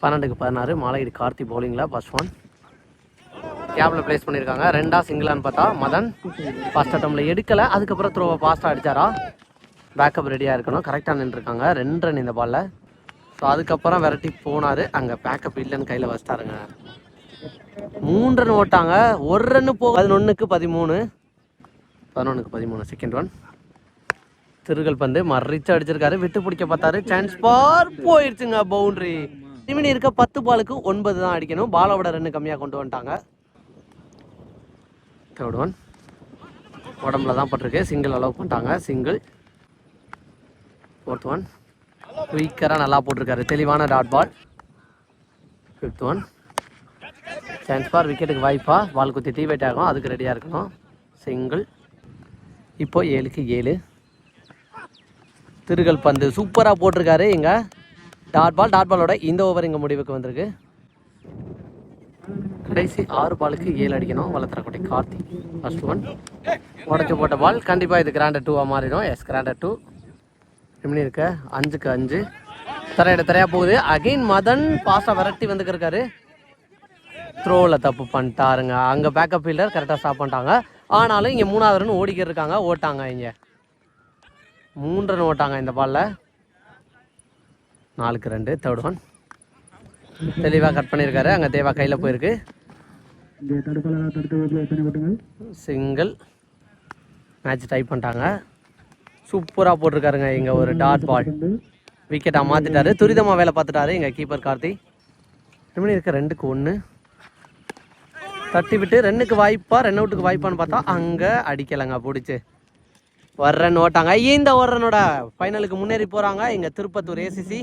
12க்கு 16 மாலையீடு Karthi பவுலிங்கில் first one கேப்பில் place பண்ணியிருக்காங்க. 2 சிங்கிளான்னு பார்த்தா மதன் ஃபர்ஸ்ட் அட்டம்ல எடுக்கலை. அதுக்கப்புறம் த்ரோவை ஃபாஸ்ட்டாக அடித்தாரா பேக்கப் ரெடியாக இருக்கணும். கரெக்டாக நின்றுருக்காங்க. 2 ரன் இந்த பாலில். ஸோ அதுக்கப்புறம் விரட்டி போனார். அங்கே பேக்கப் இல்லைன்னு கையில் வச்சிட்டாருங்க. 3 ரன் ஓட்டாங்க. 1 ரன்னு போக 11க்கு 13 செகண்ட் ஒன் திருகல் பந்து மறிச்சு அடிச்சிருக்காரு. விட்டு பிடிக்க பார்த்தாரு. சான்ஸ் பார் போயிடுச்சுங்க. பவுண்டரி. இவனி இருக்க 10 பாலுக்கு 9 தான் அடிக்கணும். பாலோட ரன்னு கம்மியாக கொண்டு வந்துட்டாங்க. தேர்ட் ஒன் உடம்புல தான் பட்டிருக்கு. சிங்கிள் அலோவ் பண்ணிட்டாங்க. சிங்கிள். ஃபோர்த் ஒன் குயிக்கராக நல்லா போட்டிருக்காரு. தெளிவான dot ball. Fifth one chance for விக்கெட்டுக்கு வாய்ப்பா. பால் குத்தி டீவைட் ஆகும். அதுக்கு ரெடியாக இருக்கணும். சிங்கிள். இப்போ 7க்கு 7 திருகல் பந்து சூப்பராக போட்டிருக்காரு. இங்கே டாட் பாலோட இந்த ஓவர் இங்கே முடிவுக்கு வந்திருக்கு. கடைசி 6 பாலுக்கு 7 அடிக்கணும். வளர்த்துறக்கூடிய கார்த்தி ஃபர்ஸ்ட் ஒன் உடச்சி போட்ட பால். கண்டிப்பாக இது கிராண்டட் 2 மாறிடும். எஸ் கிராண்டட் 2 எப்படி இருக்க 5க்கு 5 தரையாக போகுது. அகெயின் மதன் பாஸாக விரட்டி வந்துக்கிருக்காரு. த்ரோவில் தப்பு பண்ணிட்டாருங்க. அங்கே பேக்கப் ஃபீல்டர் கரெக்டாக ஸ்டாப் பண்ணிட்டாங்க. ஆனாலும் இங்கே 3வது ரன் ஓடிக்கிட்டு இருக்காங்க. ஓட்டாங்க. இங்கே 3 ரன் ஓட்டாங்க இந்த பாலில். 4க்கு 2 தேர்ட் ஒன் தெளிவாக கட் பண்ணியிருக்காரு. அங்கே தேவா கையில் போயிருக்கு. சிங்கிள். மேட்ச் டைப் பண்ணிட்டாங்க. சூப்பராக போட்டிருக்காருங்க. இங்கே ஒரு டாட் பால் விக்கெட்டாக மாற்றிட்டாரு. துரிதமாக வேலை பார்த்துட்டாரு இங்கே கீப்பர் கார்த்தி. எப்படி இருக்க 2க்கு 1 தட்டி விட்டு ரன்னுக்கு வாய்ப்பா ரன் அவுட்டுக்கு வாய்ப்பான்னு பார்த்தா அங்கே அடிக்கலைங்க. பிடிச்சி ஒரு ரன் ஓட்டாங்க. இந்த ஒரு ரனோட ஃபைனலுக்கு முன்னேறி போகிறாங்க இங்கே திருப்பத்தூர் ஏசிசி.